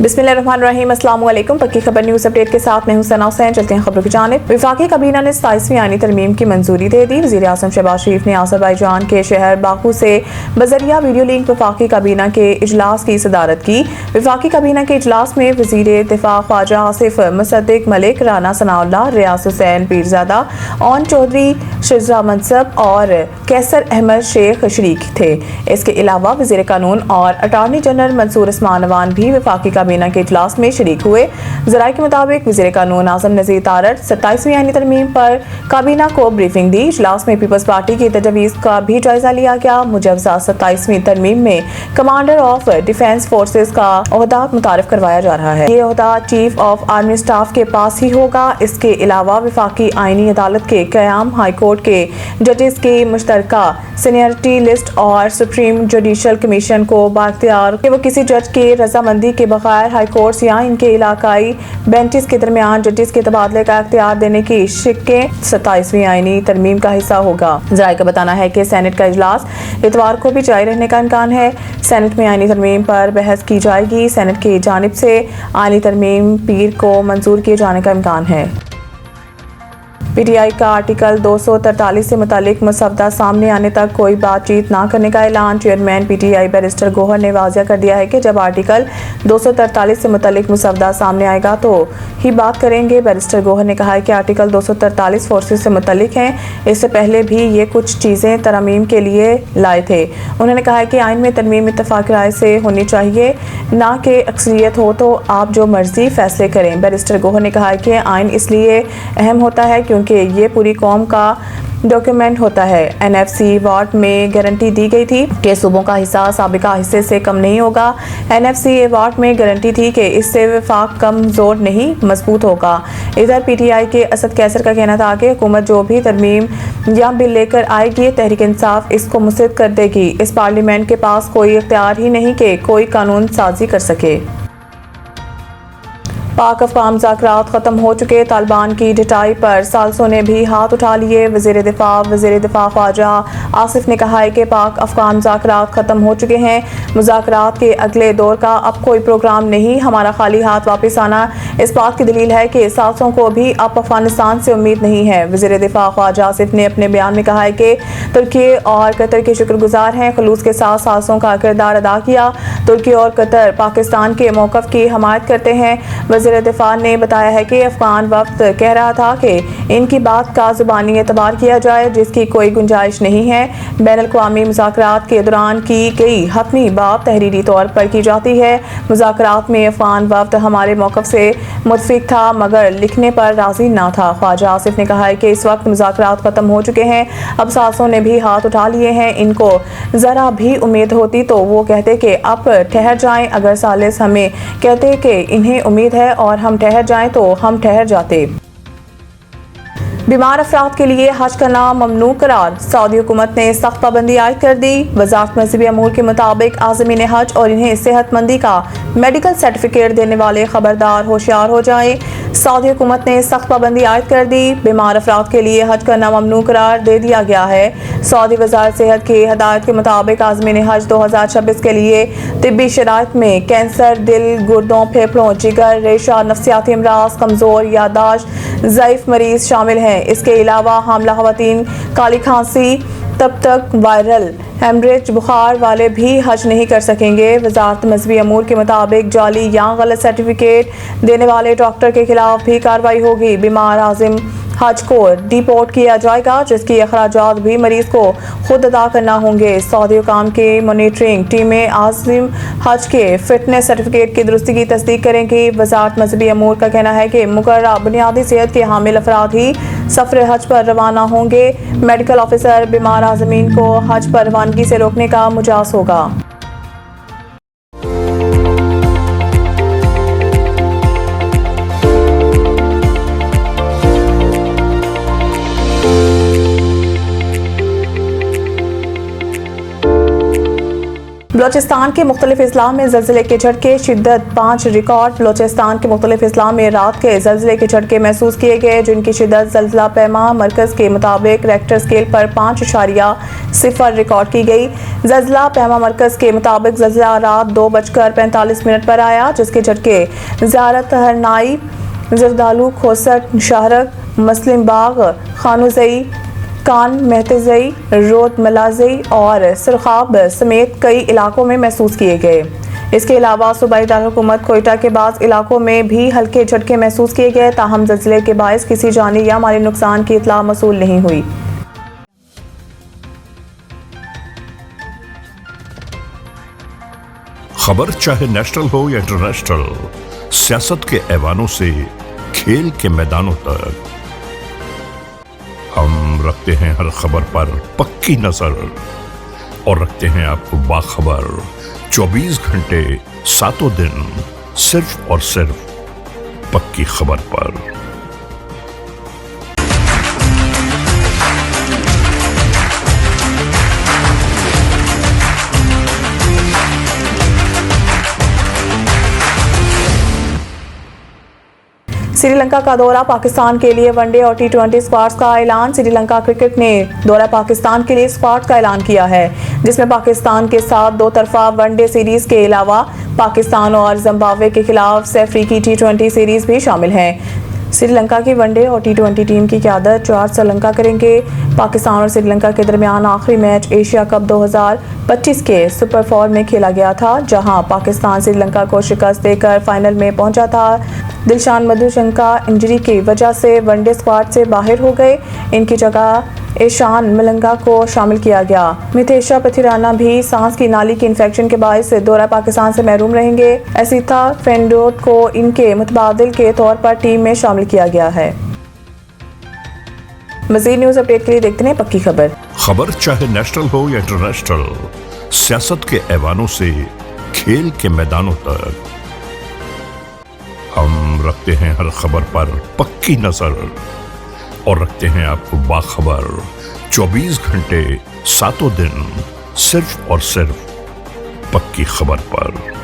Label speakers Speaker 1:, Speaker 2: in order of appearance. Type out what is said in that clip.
Speaker 1: बिस्मिल्लाहिर्रहमानिर्रहीम। अस्सलाम वालेकुम। पक्की खबर न्यूज़ अपडेट के साथ मैं हूं सना हुसैन। चलते हैं खबरों की जानिब। वफाकी काबीना ने 27वीं आईनी तरमीम की मंजूरी दे दी। वज़ीर आज़म शहबाज शरीफ ने आज़रबाईजान के शहर बाकू से बजरिया वीडियो लिंक वफाकी काबीना के इजलास की सदारत की। वफाकी काबीना के इजलास में वज़ीर दिफा ख्वाजा आसिफ मुसद्दिक मलिक, राना सनाउल्लाह, रियास हुसैन पीरजादा, ओन चौधरी, शिजा मनसब और कैसर अहमद शेख शरीक थे। इसके अलावा वज़ीर कानून और अटारनी जनरल मंसूर उस्मान अवान भी वफाकी काबीना के इजलास में शरीक हुए। ज़राए के मुताबिक वज़ीर कानून आज़म नज़ीर तारड़ 27वीं आईनी तरमीम पर काबीना को ब्रीफिंग दी। इजलास में पीपल्स पार्टी की तजवीज़ का भी जायजा लिया गया। मुजवज़ा 27वीं तरमीम में कमांडर ऑफ डिफेंस फोर्सेज का ओहदा मुतारिफ करवाया जा रहा है। ये ओहदा चीफ ऑफ आर्मी स्टाफ के पास ही होगा। इसके अलावा वफाकी आईनी अदालत के क़याम, हाई कोर्ट के जजेस की मुश्तरका सीनियरिटी लिस्ट और सुप्रीम जुडिशल कमीशन को बाख्तियार कि वो किसी जज की रजामंदी के बगैर हाई कोर्ट्स या इनके इलाकाई बेंचेस के दरमियान जजेस के तबादले का इख्तियार देने की शिक्के 27वीं आईनी तरमीम का हिस्सा होगा। ज़राए का बताना है कि सेनेट का इजलास इतवार को भी जारी रहने का इम्कान है। सेनेट में आईनी तरमीम पर बहस की जाएगी। सेनेट की जानिब से आईनी तरमीम पीर को मंजूर किए जाने का इम्कान है। पीटीआई का आर्टिकल 243 से मुतालिक मसवदा सामने आने तक कोई बातचीत ना करने का ऐलान। चेयरमैन पीटीआई बैरिस्टर गोहर ने वाज़िया कर दिया है कि जब आर्टिकल 243 से मुतालिक मसवदा सामने आएगा तो ही बात करेंगे। बैरिस्टर गोहर ने कहा है कि आर्टिकल 243 फोर्सेस से मुतालिक हैं। इससे पहले भी ये कुछ चीज़ें तरमीम के लिए लाए थे। उन्होंने कहा है कि आइन में तरमीम इत्तफाक राय से होनी चाहिए, ना कि अक्सरियत हो तो आप जो मर्जी फैसले करें। बैरिस्टर गोहर ने कहा है कि आइन इसलिए अहम होता है क्योंकि ये पूरी कौम का डॉक्यूमेंट होता है। एनएफसी वार्ड में गारंटी दी गई थी कि सूबों का हिस्सा साबिका हिस्से से कम नहीं होगा। एनएफसी वार्ड में गारंटी थी कि इससे वफाक कमजोर नहीं मजबूत होगा। इधर पीटीआई के असद कैसर का कहना था कि हुकूमत जो भी तरमीम या बिल लेकर आएगी, तहरीक इंसाफ इसको मुस्तरद कर देगी। इस पार्लियामेंट के पास कोई इख्तियार ही नहीं कि कोई कानून साजी कर सके। पाक अफगान मुज़ाकरात ख़त्म हो चुके। तालिबान की ढिठाई पर सालसों ने भी हाथ उठा लिए। वज़ीर दिफा ख्वाजा आसिफ ने कहा है कि पाक अफगान मुज़ाकरात ख़त्म हो चुके हैं। मुज़ाकरात के अगले दौर का अब कोई प्रोग्राम नहीं। हमारा खाली हाथ वापस आना इस बात की दलील है कि सालसों को भी अब अफगानिस्तान से उम्मीद नहीं है। वज़ीर दिफा ख्वाजा आसिफ ने अपने बयान में कहा है कि तुर्की और कतर के शुक्रगुजार हैं, खलूस के साथ सालसों का किरदार अदा किया। तुर्की और कतर पाकिस्तान के मौक़िफ़ की हमायत करते हैं। वज़ीर दिफा ने बताया है कि अफगान वक्त कह रहा था कि इनकी बात का ज़ुबानी एतबार किया जाए, जिसकी कोई गुंजाइश नहीं है। बैनुल-अक़वामी मुज़ाकरात के दौरान की गई हतमी बात तहरीरी तौर पर की जाती है। मुज़ाकरात में अफगान वक्त हमारे मौक़िफ़ से मुतफ़िक़ था मगर लिखने पर राज़ी ना था। ख्वाजा आसिफ ने कहा है कि इस वक्त मुज़ाकरात ख़त्म हो चुके हैं। अब सासों ने भी हाथ उठा लिए हैं। इनको ज़रा भी उम्मीद होती तो वो कहते कि अब ठहर जाएं। अगर सालिस हमें कहते कि इन्हें उम्मीद है और हम ठहर जाएं तो हम ठहर जाते। बीमार अफराद के लिए हज करना ममनू करार। सऊदी हुकूमत ने सख्त पाबंदी आयद कर दी। वज़ारत मज़हबी अमूर के मुताबिक आज़मीन हज और इन्हें सेहतमंदी का मेडिकल सर्टिफिकेट देने वाले खबरदार होशियार हो जाएं। सऊदी हुकूमत ने सख्त पाबंदी आयद कर दी। बीमार अफराद के लिए हज करना ममनू करार दे दिया गया है। सऊदी वज़ारत सेहत की हदायत के मुताबिक आज़मीन हज 2026 के लिए तिब्बी शराइत में कैंसर, दिल, गुर्दों, फेफड़ों, जिगर, रेशा, नफ्सियाती अमराज, कमज़ोर यादाश्त, ज़ईफ़ मरीज शामिल हैं। इसके अलावा हामला ख़वातीन, काली खांसी, तब तक वायरल हेमरेज बुखार वाले भी हज नहीं कर सकेंगे। वज़ारत मज़हबी अमूर के मुताबिक जाली या गलत सर्टिफिकेट देने वाले डॉक्टर के खिलाफ भी कार्रवाई होगी। बीमार आज़िम हज को डिपोर्ट किया जाएगा, जिसकी अखराजात भी मरीज को खुद अदा करना होंगे। सऊदी हुकाम की मॉनिटरिंग टीमें आज़िम हज के फिटनेस सर्टिफिकेट की दुरुस्ती की तस्दीक करेंगी। वज़ारत मज़हबी अमूर का कहना है कि मुकर्रर बुनियादी सेहत के हामिल अफराद ही सफ़र हज पर रवाना होंगे। मेडिकल ऑफिसर बीमार आज़मीन को हज पर रवानगी से रोकने का मुजाज होगा। बलोचिस्तान के मुख्तलिफ अजला में ज़लज़ले के झटके, शिद्दत 5 रिकॉर्ड। बलोचिस्तान के मुख्तलिफ अजला में रात के ज़लज़ले के झटके महसूस किए गए, जिनकी शिद्दत ज़लज़ला पैमा मरकज़ के मुताबिक रेक्टर स्केल पर 5.0 रिकॉर्ड की गई। जल्जला पैमा मरकज के मुताबिक जल्जला रात 2:45 पर आया, जिसके झटके ज़ियारत हरनाई, जरदालू, खोसट, शाहरग, मुस्लिम बाग, खानुजई, कान मेहतजई, रोद मलाजई और सरखाब समेत कई इलाकों में महसूस किए गए। इसके अलावा सूबाई दारकूमत कोयटा के बाद इलाकों में भी हल्के झटके महसूस किए गए। ताहम ज़ल्ज़ले के बायस किसी जानी या माली नुकसान की इत्तला मसूल नहीं हुई।
Speaker 2: खबर चाहे नेशनल हो या इंटरनेशनल, सियासत के ऐवानों से खेल के मैदानों तक, हम रखते हैं हर खबर पर पक्की नजर और रखते हैं आपको बाखबर 24 घंटे 7 दिन सिर्फ और सिर्फ पक्की खबर पर।
Speaker 1: श्रीलंका का दौरा पाकिस्तान के लिए वनडे और T20 स्क्वाड्स का ऐलान। श्रीलंका क्रिकेट ने दौरा पाकिस्तान के लिए स्क्वाड का ऐलान किया है, जिसमें पाकिस्तान के साथ 2 तरफा वनडे सीरीज के अलावा पाकिस्तान और जिम्बाब्वे के खिलाफ अफ्रीकी T20 सीरीज भी शामिल हैं। श्रीलंका की वनडे और T20 टीम की क़यादत जॉर्ज श्रीलंका करेंगे। पाकिस्तान और श्रीलंका के दरमियान आखिरी मैच एशिया कप 2025 के सुपर 4 में खेला गया था, जहां पाकिस्तान श्रीलंका को शिकस्त देकर फाइनल में पहुंचा था। दिलशान मधुशंका इंजरी की वजह से वनडे स्क्वाड से बाहर हो गए। इनकी जगह ईशान मलंगा को शामिल किया गया। मिथेशा पथिराना भी सांस की नाली की इन्फेक्शन के बायस दौरा पाकिस्तान से महरूम रहेंगे। एसिथा फेंडोट को इनके मुतबादिल के तौर पर टीम में शामिल किया गया है। मज़ीद न्यूज़ अपडेट के लिए देखते हैं पक्की खबर।
Speaker 2: खबर चाहे नेशनल हो या इंटरनेशनल, सियासत के ऐवानों से खेल के मैदानों तक, हम रखते हैं हर खबर पर पक्की नजर और रखते हैं आपको बाखबर 24 घंटे 7 दिन सिर्फ और सिर्फ पक्की खबर पर।